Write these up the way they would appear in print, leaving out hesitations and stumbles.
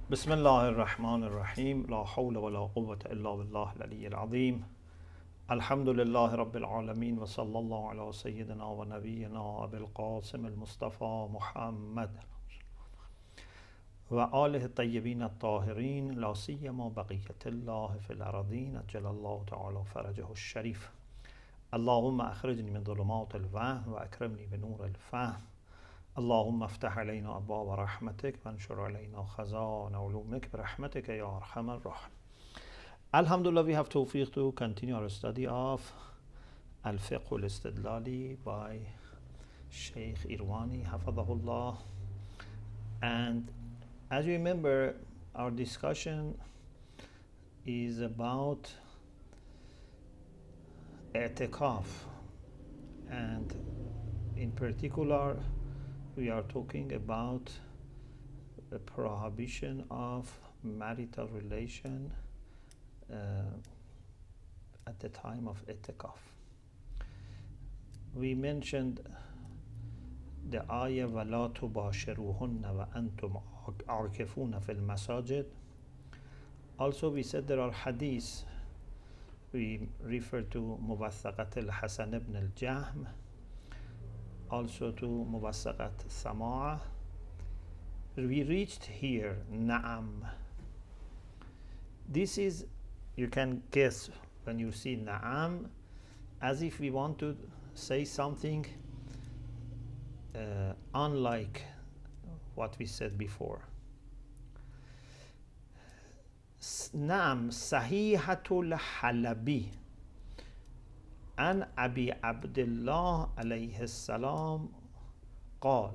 بسم الله الرحمن الرحيم لا حول ولا قوة إلا بالله العلي العظيم الحمد لله رب العالمين وصلى الله على سيدنا ونبينا أبي القاسم المصطفى محمد وآله الطيبين الطاهرين لا سيما بقية الله في الأرضين أجل الله تعالى فرجه الشريف اللهم أخرجني من ظلمات الوهم وأكرمني بنور الفهم اللهم افتح علينا أبواب رحمتك وانشر علينا خزائن علومك برحمتك يا أرحم الراحمين. Alhamdulillah, we have tawfiq to continue our study of Al-Fiqh al-Istidlali by Sheikh Irwani Hafadahullah. And as you remember, our discussion is about i'tikaf, and in particular we are talking about the prohibition of marital relation at the time of i'tikaf. We mentioned the ayah وَلَا تُبَاشِرُوهُنَّ وَأَنْتُمْ عَاكِفُونَ فِي الْمَسَاجِدِ. Also we said there are hadiths. We refer to Muwaththaqat al-Hasan ibn al-Jahm, also to Muwaththaqat Sama'a. We reached here, Na'am. This is, you can guess when you see Na'am, as if we want to say something unlike what we said before. Na'am Sahihatul Halabi an Abi Abdullah alayhi salam قال.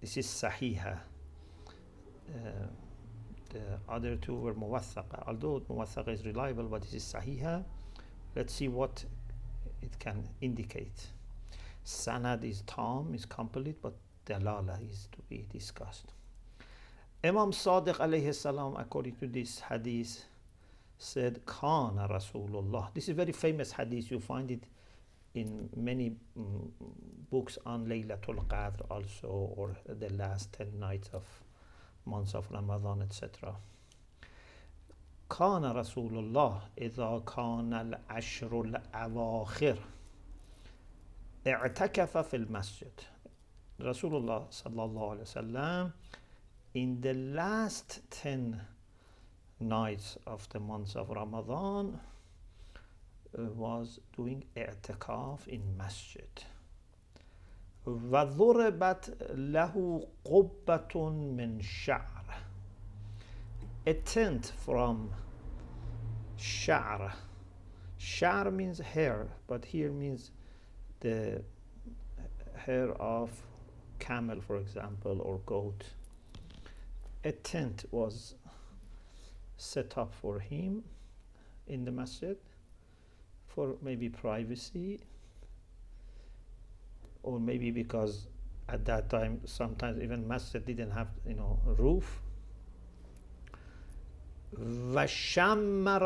This is Sahiha. The other two were Muwathaqa. Although Muwathaqa is reliable, but this is Sahiha. Let's see what it can indicate. Sanad is tam, is complete, but Dalala is to be discussed. Imam Sadiq alayhi salam, according to this hadith, said, Kana Rasulullah. This is a very famous hadith. You find it in many books on Laylatul Qadr also, or the last 10 nights of months of Ramadan, etc. Kana Rasulullah إذا كان العشر الأواخر اعتكف في المسجد. Rasulullah sallallahu alayhi wasallam, in the last 10 nights of the months of Ramadan, was doing i'tikaf in masjid. وَضُرِبَتْ لَهُ قُبَّةٌ مِّن شَعْرٍ. A tent from sha'r. Sha'r means hair, but here means the hair of camel, for example, or goat. A tent was set up for him in the masjid for maybe privacy, or maybe because at that time sometimes even masjid didn't have roof. وَشَمَّرَ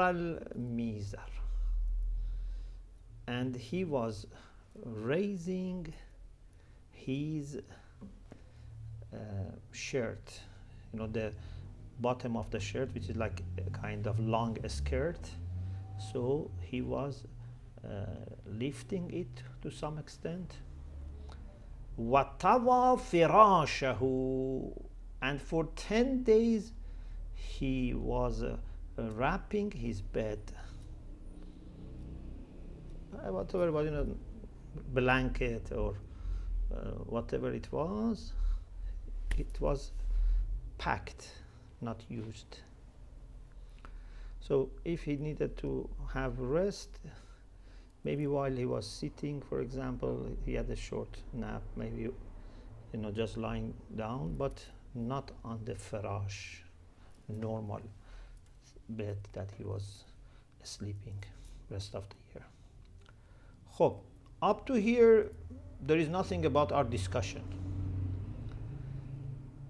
الْمِيزَرِ. And he was raising his shirt, the bottom of the shirt, which is like a kind of long skirt. So he was lifting it to some extent. وَطَوَى فِرَاشَهُ. And for 10 days he was wrapping his bed. Whatever, blanket or whatever it was packed, not used. So if he needed to have rest, maybe while he was sitting, for example, he had a short nap, maybe just lying down, but not on the firash, normal bed that he was sleeping rest of the year. Khob, up to here there is nothing about our discussion.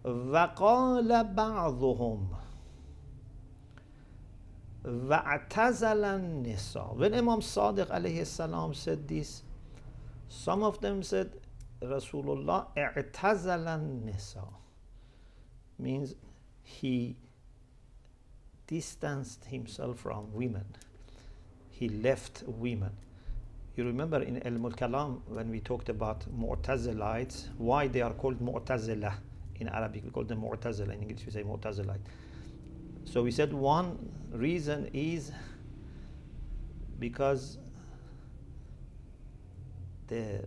وَقَالَ بَعْضُهُمْ وَاعْتَزَلَ النِّسَاءَ. When Imam Sadiq alayhi salam said this, some of them said, Rasulullah اعتزل النساء means he distanced himself from women. He left women. You remember in Ilm al-Kalam when we talked about Mu'tazilites, why they are called Mu'tazila. In Arabic we call them Mu'tazila, in English we say Mu'tazilite. So we said one reason is because the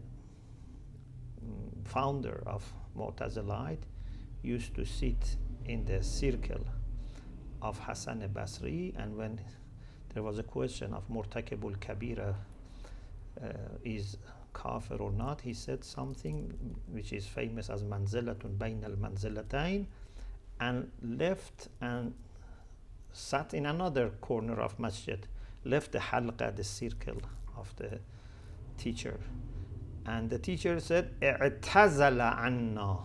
founder of Mu'tazilite used to sit in the circle of Hassan al-Basri, and when there was a question of Murtakibul Kabira is kafir or not, he said something which is famous as manzilatun bain al-manzilatayn, and left and sat in another corner of masjid, left the halqa, the circle of the teacher, and the teacher said i'tazala anna,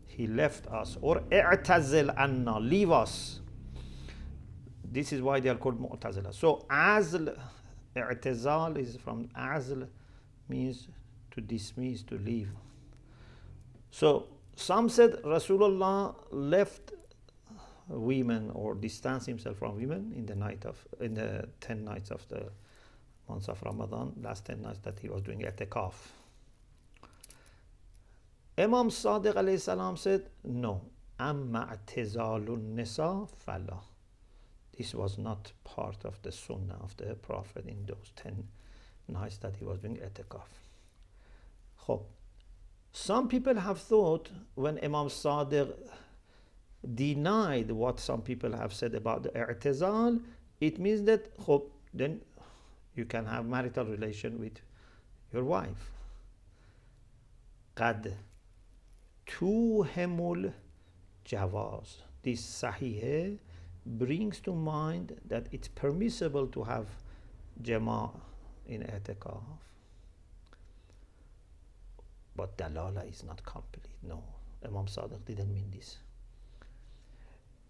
he left us, or i'tazil anna, leave us. This is why they are called Mu'tazila. So azl, i'tizal is from azl, means to dismiss, to leave. So some said Rasulullah left women or distanced himself from women in the 10 nights of the months of Ramadan, last 10 nights that he was doing i'tikaf. Imam Sadiq alayhi salam said, no, amma i'tizalun nisa fala. This was not part of the sunnah of the Prophet in those 10 nights that he was doing i'tikaf. Some people have thought when Imam Sadiq denied what some people have said about the i'tizal, it means that then you can have marital relation with your wife. قد توهم الجواز. This sahih brings to mind that it's permissible to have jama in i'tikaf, but dalala is not complete. No, Imam Sadiq didn't mean this.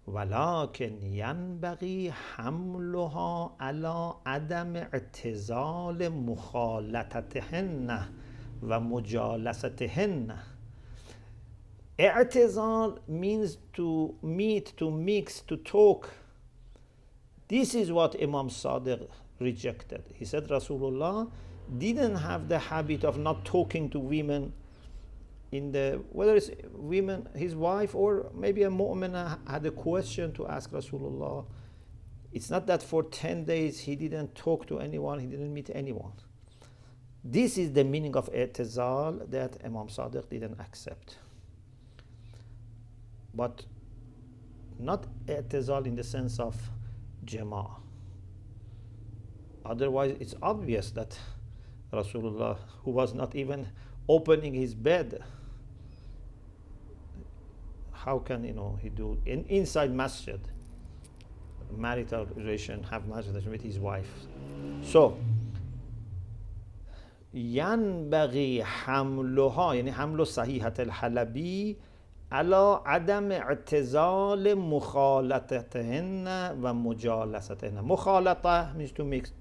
ولكن ينبغي حملها على عدم اعتزال مخالطتهن ومجالستهن. I'tizal means to meet, to mix, to talk. This is what Imam Sadiq rejected. He said Rasulullah didn't have the habit of not talking to women, whether it's women, his wife, or maybe a mu'mina had a question to ask Rasulullah. It's not that for 10 days he didn't talk to anyone, he didn't meet anyone. This is the meaning of i'tizal that Imam Sadiq didn't accept. But not i'tizal in the sense of jama. Otherwise it's obvious that Rasulullah, who was not even opening his bed, how can he do inside masjid marital relation, have marital relation with his wife? So ينبغي حملها يعني حمل صحيحة الحلبي على عدم اعتزال مخالطتهن و مجالستهن. مخالطة means to mix,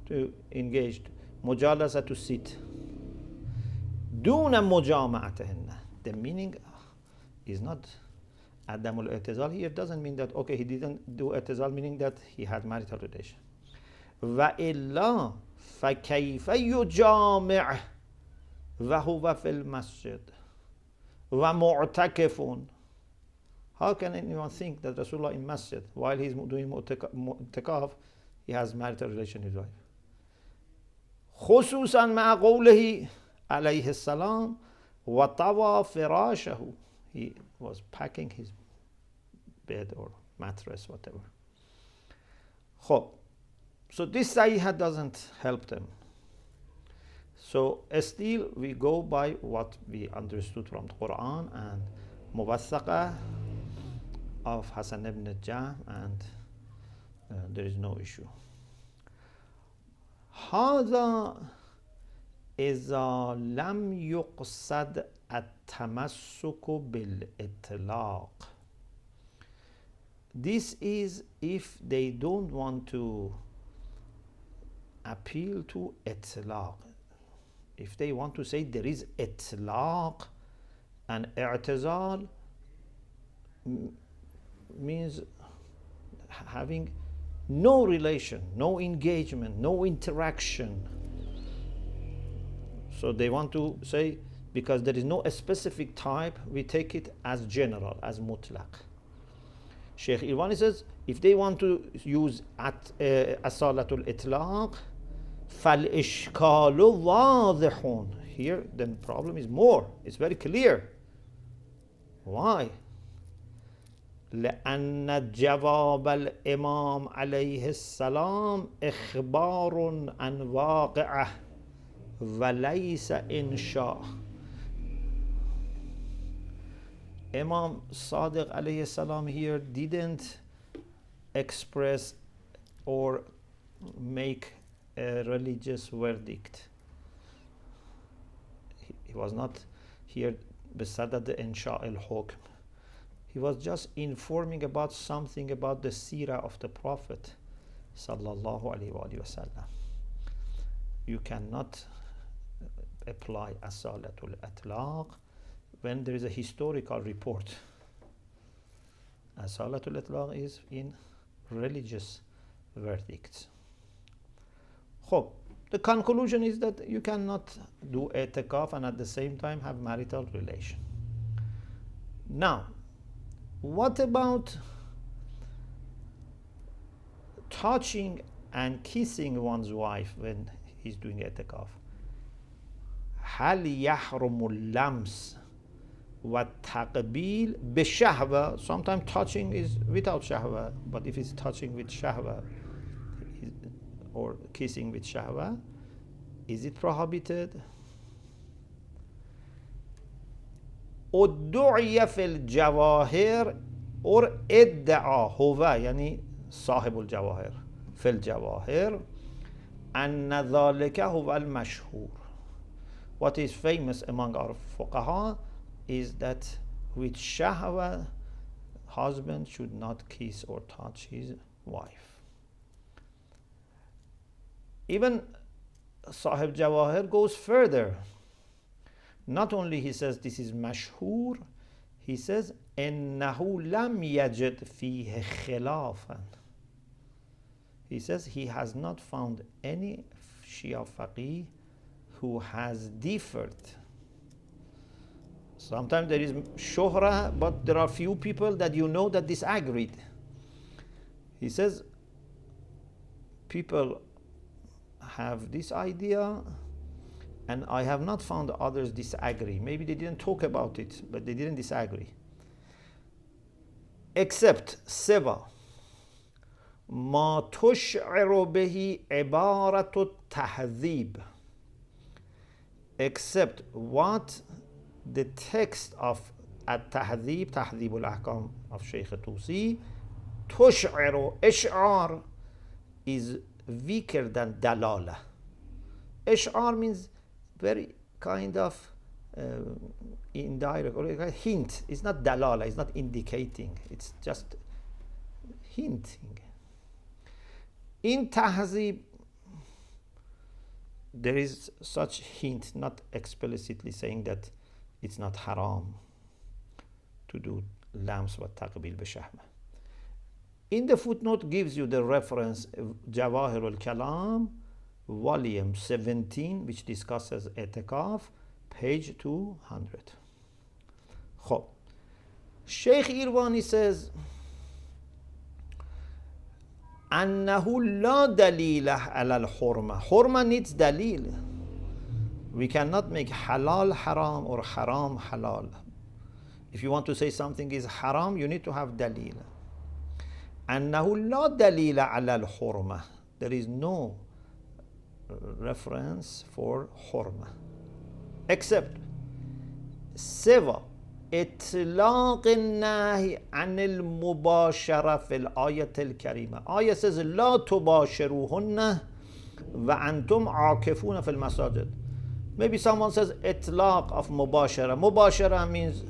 to engage. مجالسة to sit. دون مجامعتهن. The meaning is not عدم الاعتزال here doesn't mean that he didn't do اعتزال, meaning that he had marital relation. وإلا فكيف يجامع وهو في المسجد ومعتكف. How can anyone think that Rasulullah in masjid, while he's doing mu'takaf, he has marital relation with his wife? خصوصا مع قوله عليه السلام وطوى فراشه. He was packing his bed or mattress, whatever. So this sayyiha doesn't help them. So still we go by what we understood from the Quran and Muwathaqa of Hassan ibn Najjah, and there is no issue. هذا إذا لم يقصد التمسك بالإطلاق. This is if they don't want to appeal to itlaq. If they want to say there is itlaq and i'tizal means having no relation, no engagement, no interaction. So they want to say, because there is no specific type, we take it as general, as mutlaq. Sheikh Irwani says, if they want to use asalatul itlaq, فَالْإِشْكَالُ وَاضِحٌ. Here, the problem is more. It's very clear. Why? لأن جواب الإمام عليه السلام إخبار عن واقعه وليس إنشاء. Imam Sadiq alayhi salam here didn't express or make a religious verdict. He was not here بصدد إنشاء الحكم. He was just informing about something about the seerah of the Prophet sallallahu alaihi wasallam. You cannot apply asalatul itlaq when there is a historical report. Asalatul itlaq is in religious verdicts. So, the conclusion is that you cannot do i'tikaf and at the same time have marital relation. Now, what about touching and kissing one's wife when he's doing i'tikaf? هل يحرم اللمس والتقبيل بشهوة? Sometimes touching is without shahwa, but if it's touching with shahwa or kissing with shahwa, is it prohibited? ادعي في الجواهر or ادعى هو يعني صاحب الجواهر في الجواهر أن ذلك هو المشهور. What is famous among our fuqaha is that with shahwa, husband should not kiss or touch his wife. Even Sahib Jawahir goes further. Not only he says this is mashhur, he says إنه لم يجد فيه خلافا. He says he has not found any Shia faqih who has differed. Sometimes there is shuhra, but there are few people that you know that disagreed. He says people have this idea and I have not found others disagree. Maybe they didn't talk about it, but they didn't disagree. Except سبا ما تشعر به عبارة التهذيب. Except what the text of التهذيب, تهذيب الأحكام of Sheikh Tusi, تشعر, إشعار is weaker than dalala. Ish'ar means very kind of indirect or a hint. It's not dalala, it's not indicating, it's just hinting. In tahzib, there is such hint, not explicitly saying that it's not haram to do lams wa taqbil bishahma. In the footnote gives you the reference Jawahir al-Kalam, volume 17, which discusses i'tikaf, page 200. خب. Sheikh Irwani says أنه لا دليل على الحرمة. Hurma needs dalil. We cannot make halal haram or haram halal. If you want to say something is haram, you need to have dalil. أنه لا دليل على الحرمة. There is no reference for حرمة except سوى إطلاق النهي عن المباشرة في الآية الكريمة. آية says لا تباشروهن وأنتم عاكفون في المساجد. Maybe someone says إطلاق of مباشرة. مباشرة means,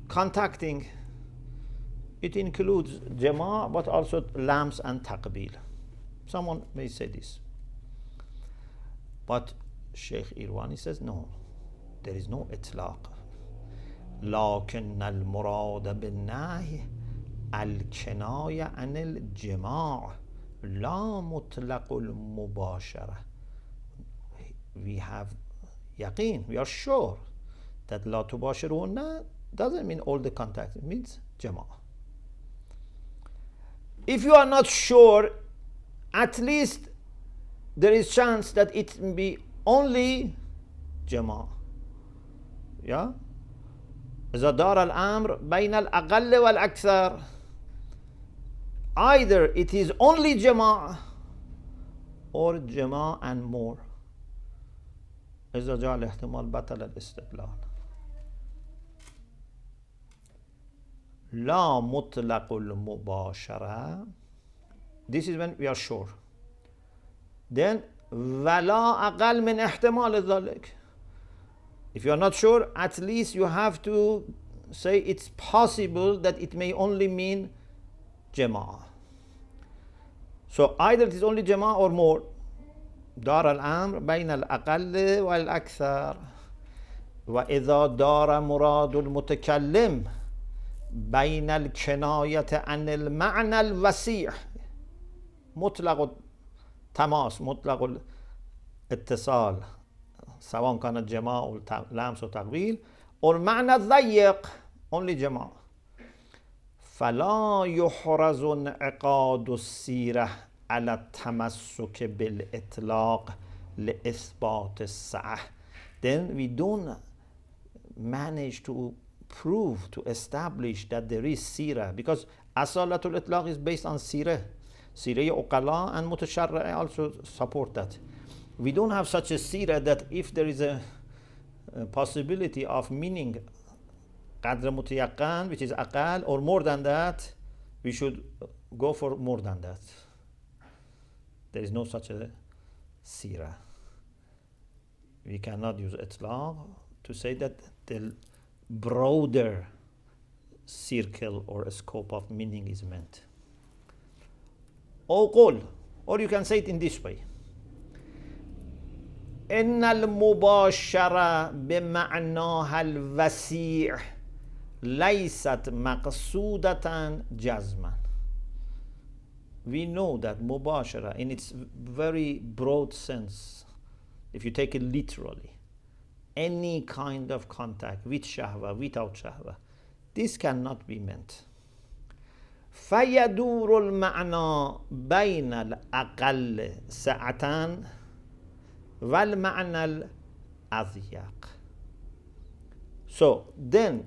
contacting. It includes jama, but also lams and taqbil. Someone may say this. But Sheikh Irwani says no, there is no itlaq. لكن المراد بالنهي الکنایه عن الجماع لا مطلق المباشره. We have yaqeen, we are sure that لا تباشرون doesn't mean all the contact, it means jama'. If you are not sure, at least there is chance that it may be only jama'. Yeah? إذا دار الأمر بين الأقل والأكثر, either it is only jama' or jama' and more. إذا جاء الاحتمال بطل الاستدلال. لا مطلق المباشرة, this is when we are sure. Then ولا أقل من احتمال ذلك. If you are not sure, at least you have to say it's possible that it may only mean jama'. So either it is only jama' or more. دار الأمر بين الأقل والأكثر. وإذا دار مراد المتكلم بين الكناية عن المعنى الوسيع مطلق التماس مطلق الاتصال سواء كان جماع أو لمس أو تقبيل أو المعنى الضيق only جماع فلا يحرز انعقاد السيرة على التمسك بالإطلاق لإثبات السعة. Then we don't manage to prove, to establish that there is sirah, because asalatul itlaq is based on sirah. Sirah uqala and mutasharra also support that. We don't have such a sirah that if there is a possibility of meaning qadr mutayaqqan, which is aqal, or more than that, we should go for more than that. There is no such a sirah. We cannot use itlaq to say that the broader circle or scope of meaning is meant. Or qul, or you can say it in this way. إن المباشرة بمعناها الوسيع ليست مقصودة جزما. We know that mubashara in its very broad sense, if you take it literally, any kind of contact with shahwa, without shahwa, this cannot be meant. فيدور المعنى بين الأقل سعة والمعنى الأضيق. So then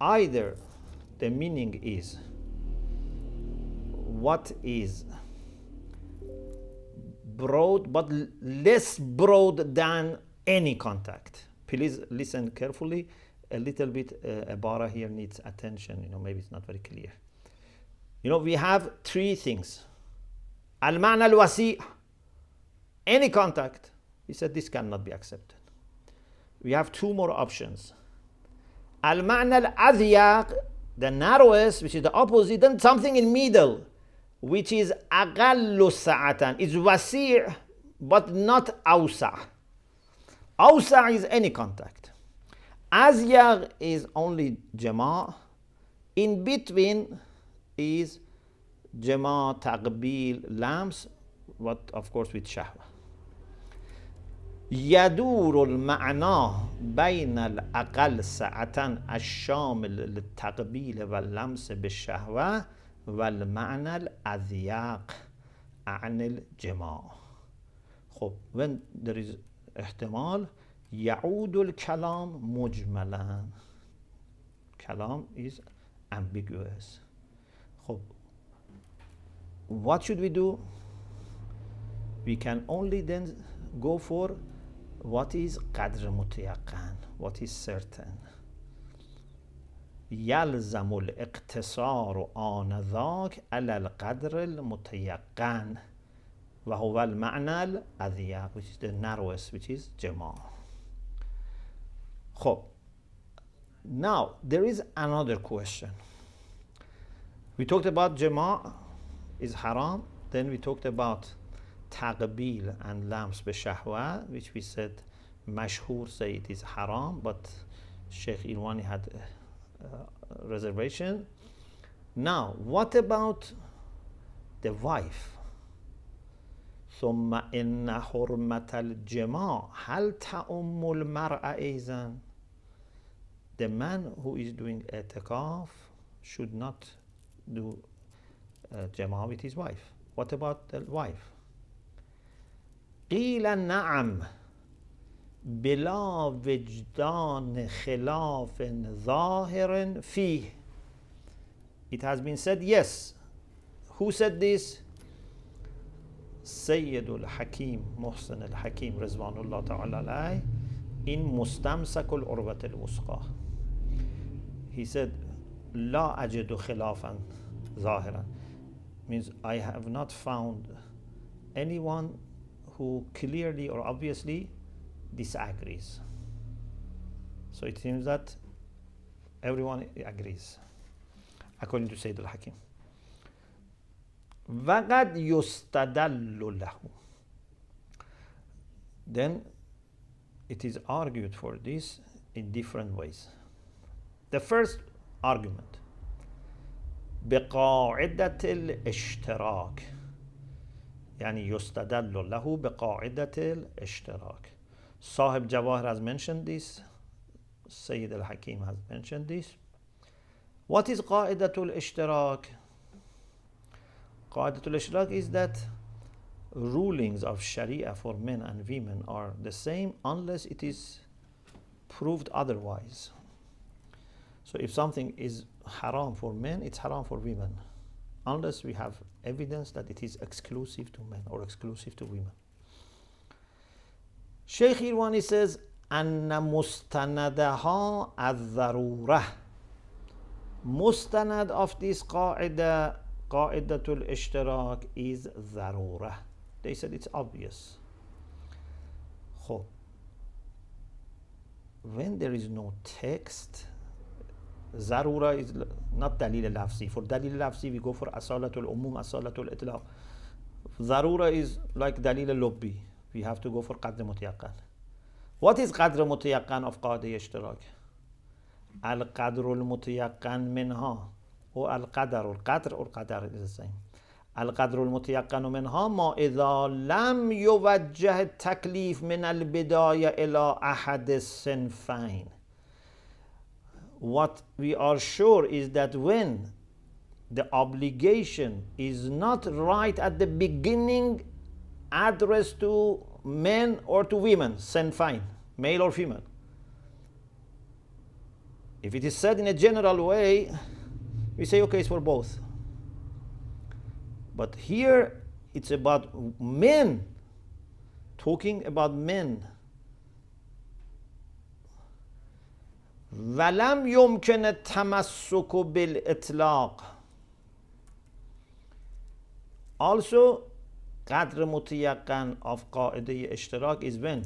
either the meaning is what is broad but less broad than any contact. Please listen carefully. A little bit ibara here needs attention. Maybe it's not very clear. We have three things. Al-ma'na al-wasi', any contact. He said this cannot be accepted. We have two more options. Al-ma'na al-adhyaq, the narrowest, which is the opposite, then something in middle, which is aqallu sa'atan. It's wasi' but not awsa'. Awsa' is any contact. Azyaq is only jama'. In between is jama' taqbil lams, what of course with shahwa. يدور المعنى بين الأقل سعة الشامل للتقبيل واللمس بالشهوة والمعنى الأضيق عن الجماع. خب when there is احتمال يعود الكلام مجملا. كلام is ambiguous. خب what should we do? We can only then go for what is qadr mutayaqqan, what is certain. يلزم الاقتصار آنذاك على القدر المتيقن وهو المعنى الأضيق, which is the narrowest, which is jama'. خب, now there is another question. We talked about jama' is haram, then we talked about taqbil and lams bishahwa, which we said mashhur say it is haram, but Sheikh Irwani had a reservation. Now, what about the wife? ثم إن حرمة الجماع هل تأم المرأة أيضا? The man who is doing i'tikaf should not do jama with his wife. What about the wife? قيل نعم بلا وجدان خلاف ظاهر فيه. It has been said, yes. Who said this? Sayyid al-Hakim, Muhsin al-Hakim, Rizwanullah ta'ala alayh, in Mustamsak al-Urwat al-Wusqa. He said, La ajidu khilafan zahiran. Means I have not found anyone who clearly or obviously disagrees. So it seems that everyone agrees, according to Sayyid al-Hakim. وَقَدْ يُسْتَدَلُّ لَهُ. Then it is argued for this in different ways. The first argument, بقاعدة الاشتراك. يعني يستدل له بقاعدة الاشتراك. Sahib Jawahir has mentioned this. Sayyid al-Hakim has mentioned this. What is قاعدة الاشتراك? قاعدة الاشتراك is that rulings of Sharia for men and women are the same unless it is proved otherwise. So if something is haram for men, it's haram for women, unless we have evidence that it is exclusive to men or exclusive to women. Sheikh Irwani says, أن مستندها الضرورة. Mustanad of this قاعدة, قاعدة الاشتراك, is ضرورة. They said it's obvious. خب. When there is no text, ضرورة is not دليل لفظي. For دليل لفظي we go for أصالة العموم, أصالة الإطلاق. ضرورة is like دليل لبي. We have to go for قدر متيقن. What is قدر متيقن of قاعدة اشتراك? القدر المتيقن منها or القدر or القدر is the same. القدر المتيقن منها ما إذا لم يوجه التكليف من البداية إلى أحد الصنفين. What we are sure is that when the obligation is not right at the beginning addressed to men or to women, صنفين, male or female. If it is said in a general way, we say, okay, it's for both. But here, it's about men, talking about men. وَلَمْ يُمْكِنَ التَّمَسُّكُ بِالْإِطْلَاقِ. Also, قدر متيقن of قاعده اشتراك is when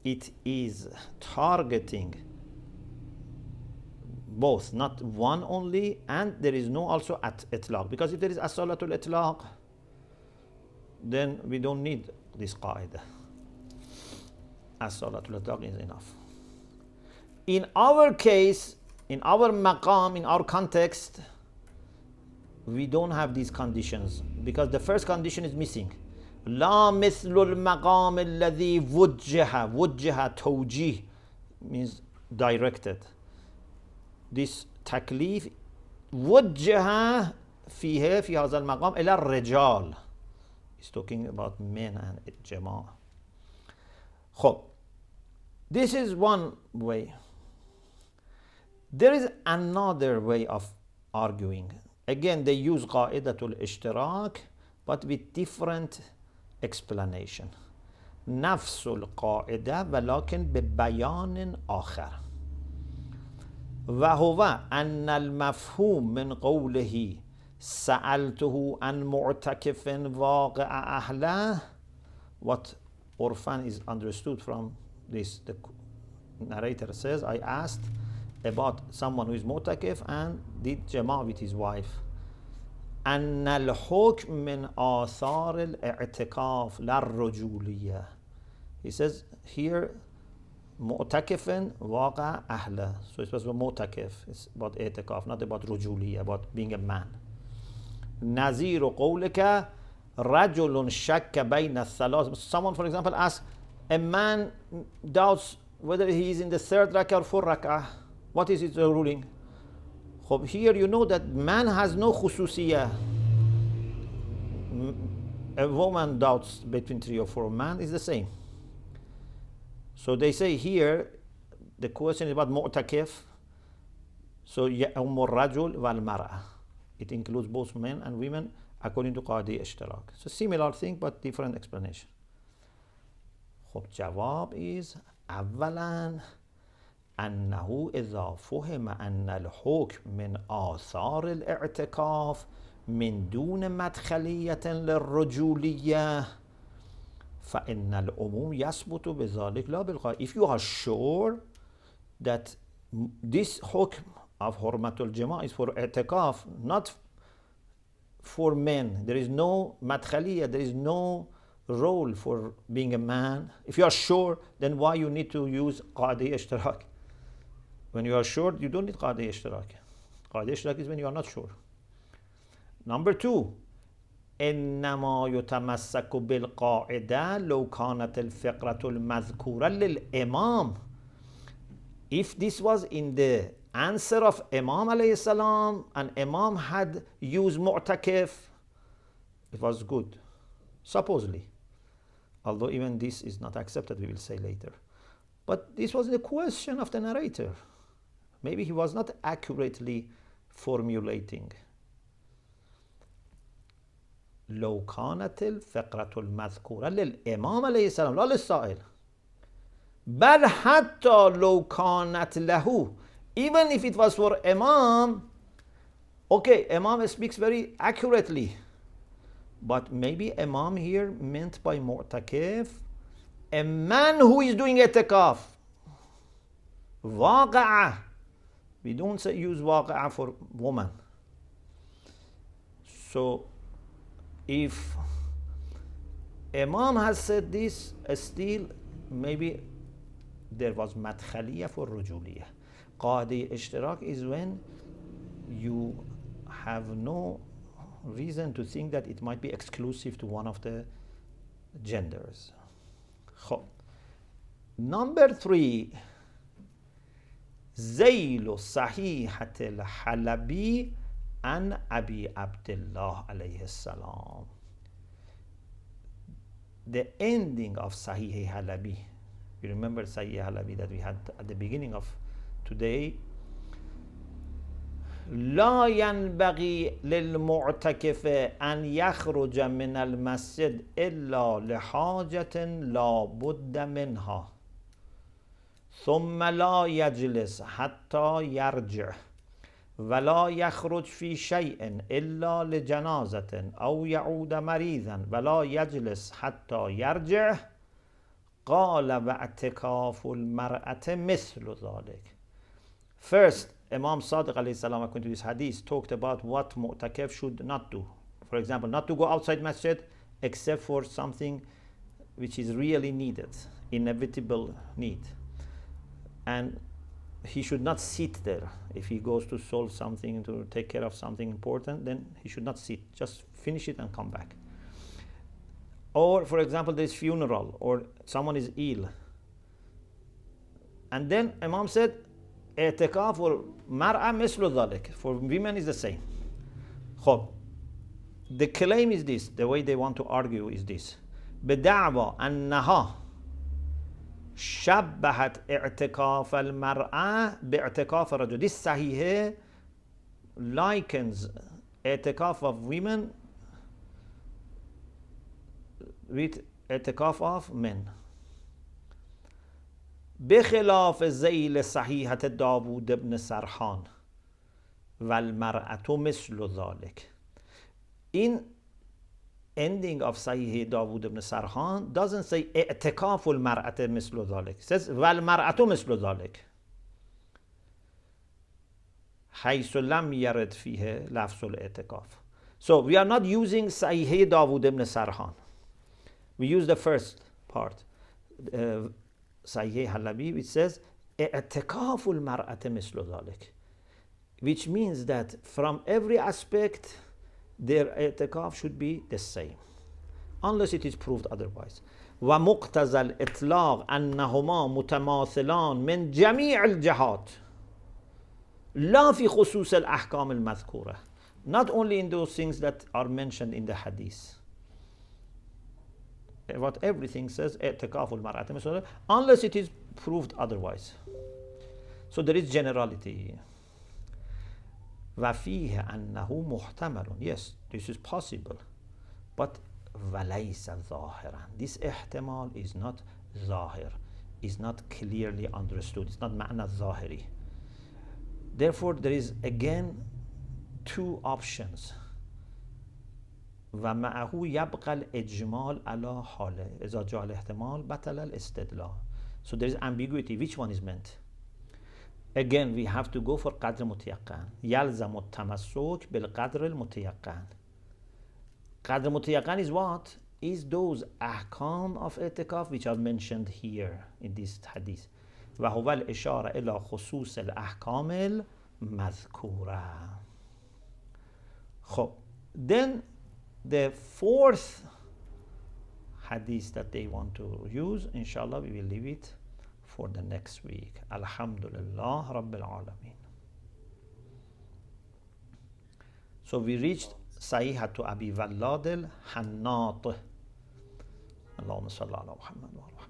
it is targeting both, not one only, and there is no also at itlaq. Because if there is asalatul itlaq, then we don't need this qaida. Asalatul itlaq is enough. In our case, in our maqam, in our context, we don't have these conditions because the first condition is missing. لا مثل المقام الذي وجه توجيه means directed. This taklif وجه فيه في هذا المقام إلى الرجال. He's talking about men and jama'a. خب, this is one way. There is another way of arguing. Again, they use قاعدة الاشتراك but with different explanation. نفس القاعدة ولكن ببيان آخر. وهو أن المفهوم من قوله سألته عن معتكف واقع أهله. What Orphan is understood from this, the narrator says, I asked about someone who is mu'takif and did jama' with his wife. أن الحكم من آثار الاعتكاف لا الرجولية. He says here mu'takifin waqa ahla. So it's supposed to be mu'takif. It's about i'tikaf, not about rujuli, about being a man. Naziru qawlika rajulun shakka bayna thalas. Someone, for example, asks, a man doubts whether he is in the third rak'ah or fourth rak'ah. What is its ruling? Here you know that man has no khususiyah. A woman doubts between 3 or 4. Man is the same. So they say here, the question is about mu'takif. So ya'umur rajul wal mar'a. It includes both men and women according to qadi ishtirak. So similar thing but different explanation. خب جواب is أولا أنه إذا فهم أن الحكم من آثار الاعتكاف من دون مدخلية للرجولية فإن العموم يثبت بذلك لا بالقاعدة. If you are sure that this hukm of Hurmatul Jama is for i'tikaf, not for men, there is no madkhaliya, there is no role for being a man. If you are sure, then why you need to use qadi ishtirak? When you are sure, you don't need qadi ishtirak. Qadi ishtirak is when you are not sure. Number 2, إنما يتمسك بالقاعدة لو كانت الفقرة المذكورة للإمام. If this was in the answer of Imam alayhi salam and Imam had used mu'takif, it was good, supposedly. Although even this is not accepted, we will say later. But this was the question of the narrator. Maybe he was not accurately formulating. لو كانت الفقرة المذكورة للإمام عليه السلام لا للسائل بل حتى لو كانت له. Even if it was for Imam, okay, Imam speaks very accurately, but maybe Imam here meant by mu'takif a man who is doing i'tikaf. Waqa'ah. We don't say use waqa'ah for woman. So if Imam has said this, still maybe there was madkhaliya for rujuliyah. Qadi ishtirak is when you have no reason to think that it might be exclusive to one of the genders. Number 3, زيل صحيحة الحلبي عن أبي عبد الله عليه السلام. The ending of Sahih Halabi. You remember Sahih Halabi that we had at the beginning of today. لا ينبغي للمعتكف أن يخرج من المسجد إلا لحاجة لا بد منها ثم لا يجلس حتى يرجع ولا يخرج في شيء إلا لجنازة أو يعود مريضا ولا يجلس حتى يرجع قال واعتكاف المرأة مثل ذلك. First, Imam Sadiq alayhi salam, according to this hadith, talked about what mu'takif should not do. For example, not to go outside masjid except for something which is really needed, inevitable need. And he should not sit there. If he goes to solve something, to take care of something important, then he should not sit. Just finish it and come back. Or, for example, there's funeral or someone is ill. And then Imam said, اعتكاف المرأة مثل ذلك. For women is the same. خب. The claim is this, the way they want to argue is this. بدعوى أنها شبهت اعتكاف المرأة باعتكاف الرجل. This صحيح likens اعتكاف of women with اعتكاف of men. بخلاف زيل صحيحة داوود بن سرحان والمرأة مثل ذلك. In ending of Sahih Dawood ibn Sarhan doesn't say اعتكاف المرأة مثل ذلك. It says والمرأة مثل ذلك. حيث لم يرد فيه لفظ الاعتكاف. So we are not using Sahih Dawood ibn Sarhan. We use the first part. Sahih Halabi, which says اعتكاف المرأة مثل ذلك, which means that from every aspect their i'tikaf should be the same unless it is proved otherwise. ومقتضى الإطلاق أنهما متماثلان من جميع الجهات لا في خصوص الأحكام المذكورة, not only in those things that are mentioned in the hadith. What everything says اعتكاف المرأة مثل ذلك, unless it is proved otherwise. So there is generality. وفيه أنه محتمل, yes, this is possible, but وليس ظاهرا, this احتمال is not ظاهر, is not clearly understood, it's not معنى ظاهري. Therefore there is again two options. ومعه يبقى الإجمال على حاله إذا جاء الاحتمال بطل الاستدلال. So there is ambiguity, which one is meant? Again we have to go for قدر متيقن. يلزم التمسك بالقدر المتيقن. قدر متيقن is what? Is those أحكام of اعتكاف which are mentioned here in this hadith. وهو الإشارة إلى خصوص الأحكام المذكورة. خب, then the fourth hadith that they want to use, inshallah we will leave it for the next week. Alhamdulillah Rabbil Alameen. So we reached Sahihatu Abi Wallad al-Hannat. Allahumma salli ala Muhammad wa ala